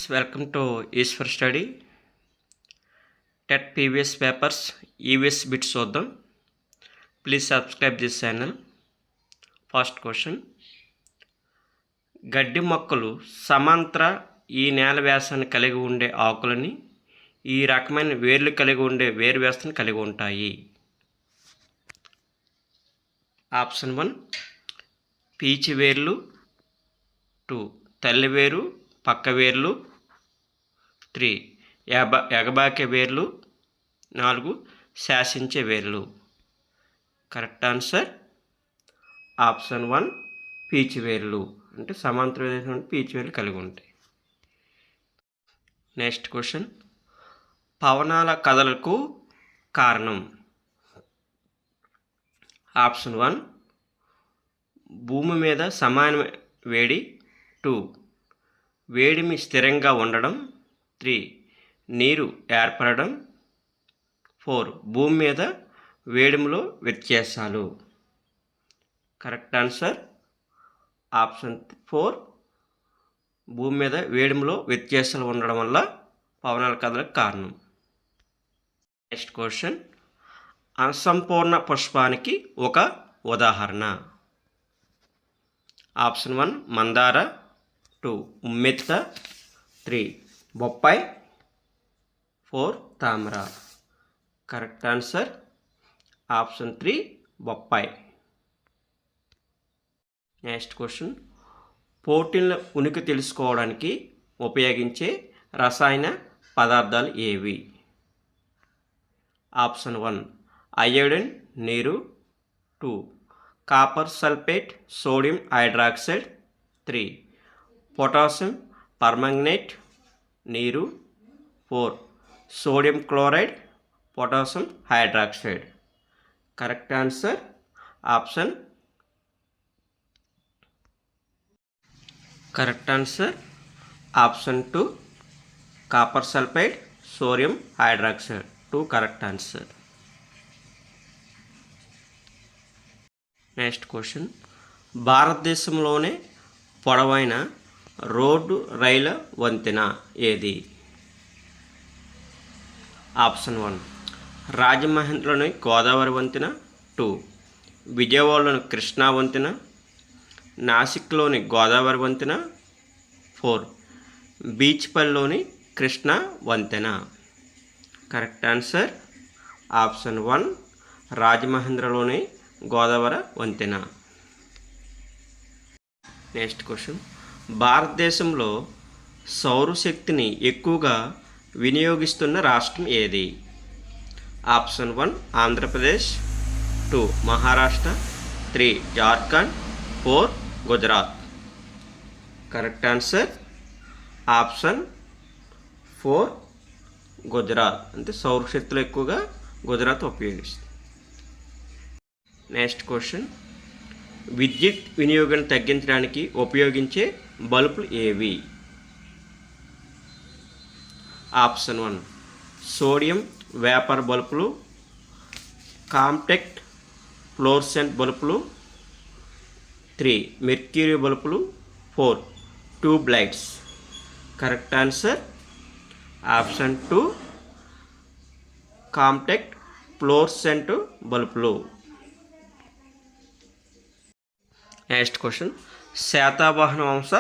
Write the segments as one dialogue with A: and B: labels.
A: Welcome to East for Study. TET previous papers, EVS bits చూద్దాం. Please subscribe this channel. First question. గడ్డి మొక్కలు సమాంతర ఈ నేల వ్యాసాన్ని కలిగి ఉండే ఆకులని ఈ రకమైన వేర్లు కలిగి ఉండే వేరు వ్యవస్థను కలిగి ఉంటాయి. ఆప్షన్ 1 పీచి వేర్లు, 2 తల్లి వేరు పక్క వేర్లు, 3 ఎగబాకే వేర్లు, 4 శాసించే వేర్లు. కరెక్ట్ ఆన్సర్ ఆప్షన్ 1 పీచి వేర్లు, అంటే సమాంతర పీచి వేర్లు కలిగి ఉంటాయి. Next question. పవనాల కదలకు కారణం. ఆప్షన్ 1 భూమి మీద సమాన వేడి, 2 వేడిమి స్థిరంగా ఉండడం, 3 నీరు ఏర్పడడం, 4 భూమి మీద వేడిమిలో వ్యత్యాసాలు. కరెక్ట్ ఆన్సర్ ఆప్షన్ 4 భూమి మీద వేడిమిలో వ్యత్యాసాలు ఉండడం వల్ల పవనాల కదలకు కారణం. Next question. అసంపూర్ణ పుష్పానికి ఒక ఉదాహరణ. ఆప్షన్ 1 మందార, 2 ఉమ్మెత్త, 3 బొప్పాయి, 4 తామర. కరెక్ట్ ఆన్సర్ ఆప్షన్ 3 బొప్పాయి. Next question. ప్రోటీన్ల ఉనికి తెలుసుకోవడానికి ఉపయోగించే రసాయన పదార్థాలు ఏవి? ఆప్షన్ 1 అయోడిన్ నీరు, 2 copper sulphate sodium hydroxide, 3 potassium permanganate నీరు, 4 sodium chloride potassium hydroxide. Correct answer option 2 copper sulphide sodium hydroxide, 2 correct answer. Next question. భారతదేశంలోనే పొడవైన రోడ్డు రైలు వంతెన ఏది? ఆప్షన్ 1 రాజమహేంద్రలోని గోదావరి వంతెన, 2 విజయవాడలోని కృష్ణా వంతెన, నాసిక్లోని గోదావరి వంతెన, 4 బీచ్పల్లిలోని కృష్ణా వంతెన. కరెక్ట్ ఆన్సర్ ఆప్షన్ 1 రాజమహేంద్రలోని గోదావరి వంతెన. Next question. భారతదేశంలో సౌరశక్తిని ఎక్కువగా వినియోగిస్తున్న రాష్ట్రం ఏది? Option 1 Andhra Pradesh, 2 Maharashtra, 3 Jharkhand, 4 Gujarat. Correct answer option 4 Gujarat, అంటే సౌరశక్తిలో ఎక్కువగా గుజరాత్ ఉపయోగిస్తుంది. Next question. విద్యుత్ వినియోగాన్ని తగ్గించడానికి ఉపయోగించే బల్బులు ఏవి? ఆప్షన్ 1 సోడియం వేపర్ బల్బులు, కాంపాక్ట్ ఫ్లోరసెంట్ బల్బులు, 3 మెర్క్యూరీ బల్బులు, 4 tube lights. Correct answer option 2 compact fluorescent బల్బులు. Next question. శాతవాహన వంశ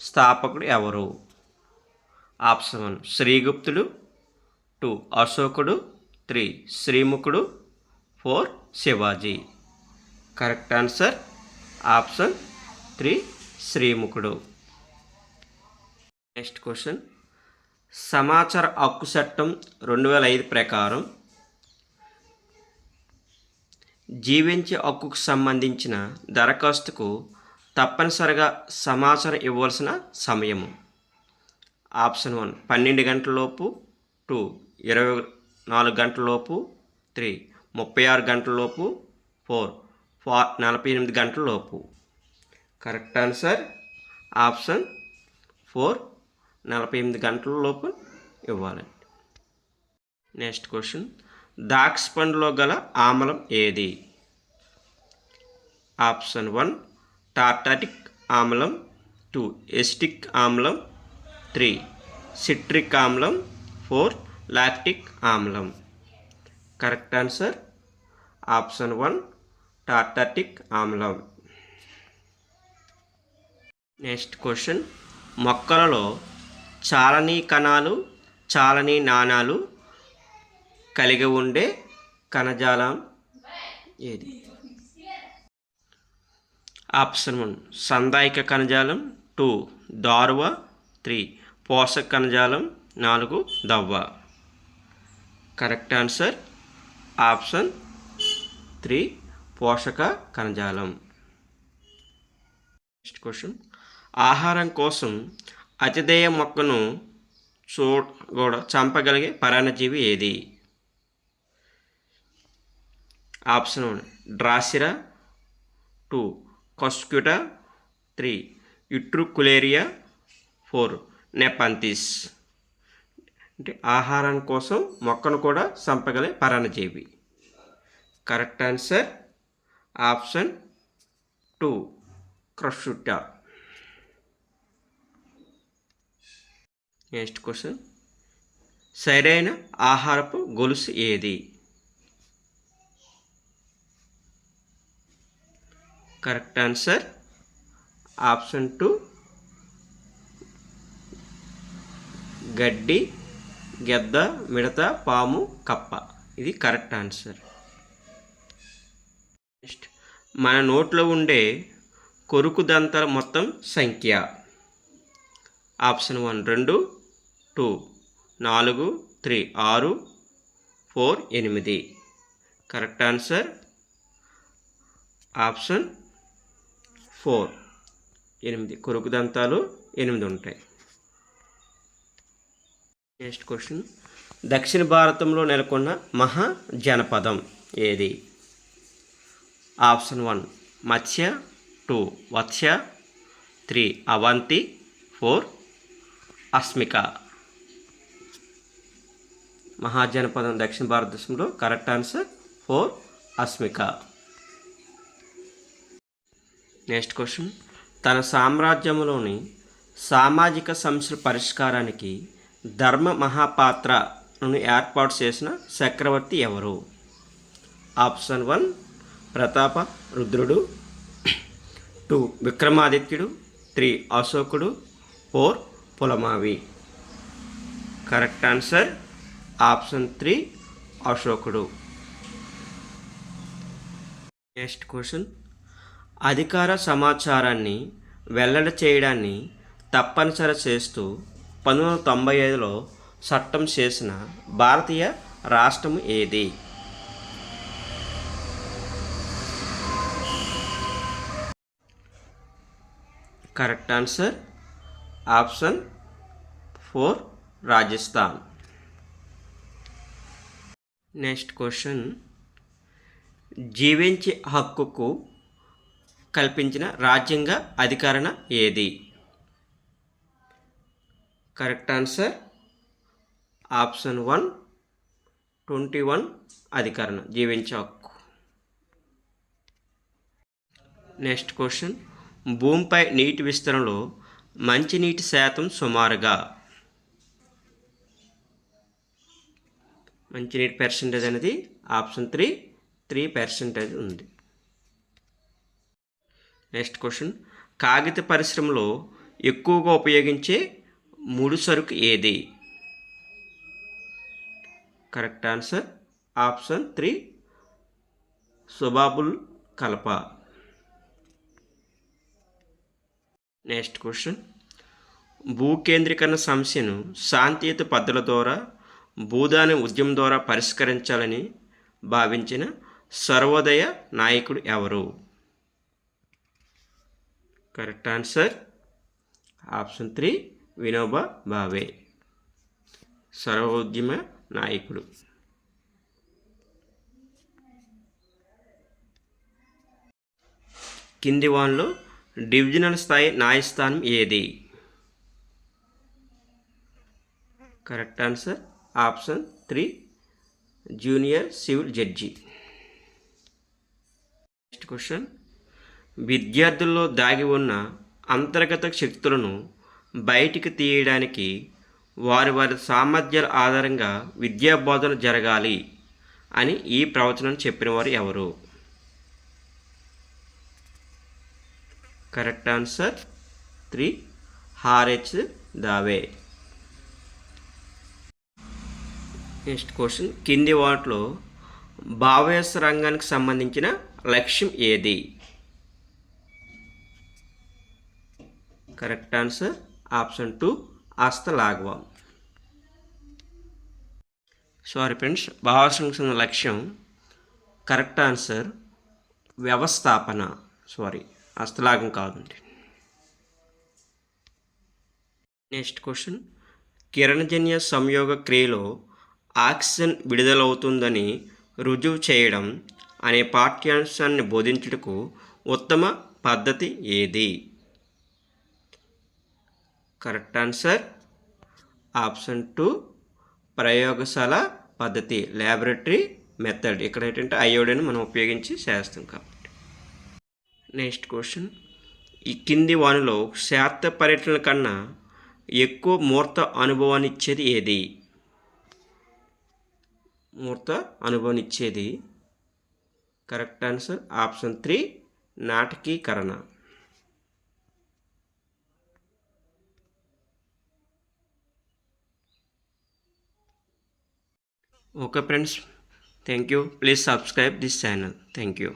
A: స్థాపకుడు ఎవరు? ఆప్షన్ 1 శ్రీగుప్తుడు, 2 అశోకుడు, 3 శ్రీముఖుడు, 4 శివాజీ. కరెక్ట్ ఆన్సర్ ఆప్షన్ 3 శ్రీముఖుడు. Next question. సమాచార హక్కు చట్టం 2005 ప్రకారం జీవించే హక్కుకు సంబంధించిన దరఖాస్తుకు తప్పనిసరిగా సమాచారం ఇవ్వాల్సిన సమయము. ఆప్షన్ 1 12 గంటలలోపు, 2 24 గంటలలోపు, 3 36 గంటలలోపు, 4 48 గంటలలోపు. కరెక్ట్ ఆన్సర్ ఆప్షన్ 4 48 గంటలలోపు ఇవ్వాలండి. Next question. ద్రాక్ష పండులో గల ఆమ్లం ఏది? ఆప్షన్ 1 టార్టాటిక్ ఆమ్లం, 2 ఎసిటిక్ ఆమ్లం, 3 సిట్రిక్ ఆమ్లం. 4 లాక్టిక్ ఆమ్లం. కరెక్ట్ ఆన్సర్ ఆప్షన్ 1 టార్టాటిక్ ఆమ్లం. నెక్స్ట్ క్వశ్చన్, మొక్కలలో చాలని కణాలు, చాలని నాణాలు కలిగి ఉండే కణజాలం ఏది? ఆప్షన్ 1 సందాయిక కణజాలం, 2 దారువ, 3 పోషక కణజాలం, 4 దవ్వ. కరెక్ట్ ఆన్సర్ ఆప్షన్ 3 పోషక కణజాలం. నెక్స్ట్ క్వశ్చన్, ఆహారం కోసం అతిధేయ మొక్కను కూడా చంపగలిగే పరాన్నజీవి ఏది? ఆప్షన్ 1 డ్రాసిరా, 2 కస్క్యూటా, 3 యుట్రుకులేరియా, 4 నెపంతిస్. అంటే ఆహారం కోసం మొక్కను కూడా చంపగలిగే పరాన్నజీవి. Correct answer option 2 కస్క్యూటా. Next question, సరైన ఆహారపు గొలుసు ఏది? కరెక్ట్ ఆన్సర్ ఆప్షన్ 2 గడ్డి, గెద్ద, మిడత, పాము, కప్ప. ఇది కరెక్ట్ ఆన్సర్. నెక్స్ట్, మన నోట్లో ఉండే కొరుకు దంతాల మొత్తం సంఖ్య. ఆప్షన్ 1 2, 2 4, 3 6, 4 8. Correct answer option 4 8. కొరుకు దంతాలు 8 ఉంటాయి. నెక్స్ట్ క్వశ్చన్, దక్షిణ భారతంలో నెలకొన్న మహాజనపదం ఏది? ఆప్షన్ 1 మత్స్య, 2 వత్స్య, 3 అవంతి, 4 అస్మిక. మహాజనపదం దక్షిణ భారతదేశంలో కరెక్ట్ ఆన్సర్ 4 అస్మిక. నెక్స్ట్ క్వశ్చన్, తన సామ్రాజ్యంలోని సామాజిక సమస్యల పరిష్కారానికి ధర్మ మహాపాత్రను ఏర్పాటు చేసిన చక్రవర్తి ఎవరు? ఆప్షన్ 1 ప్రతాప రుద్రుడు, 2 విక్రమాదిత్యుడు, 3 అశోకుడు, 4 పులమావి. కరెక్ట్ ఆన్సర్ ఆప్షన్ 3 అశోకుడు. నెక్స్ట్ క్వశ్చన్, అధికార సమాచారాన్ని వెల్లడి చేయడాన్ని తప్పనిసరి చేస్తూ 1995లో చట్టం చేసిన భారతీయ రాష్ట్రం ఏది? Correct answer option 4 Rajasthan. Next question, జీవించే హక్కుకు కల్పించిన రాజ్యాంగ అధికరణ ఏది? కరెక్ట్ ఆన్సర్ ఆప్షన్ 1 21 అధికరణ, జీవించే హక్కు. నెక్స్ట్ క్వశ్చన్, భూమిపై నీటి విస్తరణలో మంచినీటి శాతం సుమారుగా? మంచినీటి పర్సెంటేజ్ అనేది ఆప్షన్ 3% ఉంది. నెక్స్ట్ క్వశ్చన్, కాగిత పరిశ్రమలో ఎక్కువగా ఉపయోగించే ముడి సరుకు ఏది? కరెక్ట్ ఆన్సర్ ఆప్షన్ 3 సుబాబుల్ కలప. నెక్స్ట్ క్వశ్చన్, భూకేంద్రీకరణ సమస్యను శాంతియుత పద్ధతుల ద్వారా భూదాన ఉద్యమం ద్వారా పరిష్కరించాలని భావించిన సర్వోదయ నాయకుడు ఎవరు? Correct answer option 3 Vinoba Bhave, సర్వోద్యమ నాయకుడు. కింది వానిలో డివిజనల్ స్థాయి న్యాయస్థానం ఏది? Correct answer option 3 junior civil judge. Next question, విద్యార్థుల్లో దాగి ఉన్న అంతర్గత శక్తులను బయటికి తీయడానికి వారి వారి సామర్థ్యాల ఆధారంగా విద్యా బోధన జరగాలి అని ఈ ప్రవచనం చెప్పిన వారు ఎవరు? Correct answer 3 RH Dave. Next question, కింది వాటిలో భావ్యాస రంగానికి సంబంధించిన లక్ష్యం ఏది? కరెక్ట్ ఆన్సర్ ఆప్షన్ 2 హస్తలాఘవం. సారీ ఫ్రెండ్స్, భావ్యాస లక్ష్యం కరెక్ట్ ఆన్సర్ వ్యవస్థాపన. సారీ, హస్తలాఘం కాదండి. నెక్స్ట్ క్వశ్చన్, కిరణజన్య సంయోగ క్రియలో ఆక్సిజన్ విడుదలవుతుందని రుజువు చేయడం అనే పాఠ్యాంశాన్ని బోధించుటకు ఉత్తమ పద్ధతి ఏది? కరెక్ట్ ఆన్సర్ ఆప్షన్ 2 ప్రయోగశాల పద్ధతి, ల్యాబొరేటరీ మెథడ్. ఇక్కడ ఏంటంటే అయోడిన్ మనం ఉపయోగించి చేస్తాం కాబట్టి. నెక్స్ట్ క్వశ్చన్, ఈ కింది వానిలో శాస్త్ర పర్యటనల కన్నా ఎక్కువ మూర్త అనుభవాన్ని ఇచ్చేది ఏది? మూర్త అనుభవాన్ని ఇచ్చేది correct answer option 3 నాటకీకరణ. Okay friends, thank you. Please subscribe this channel. Thank you.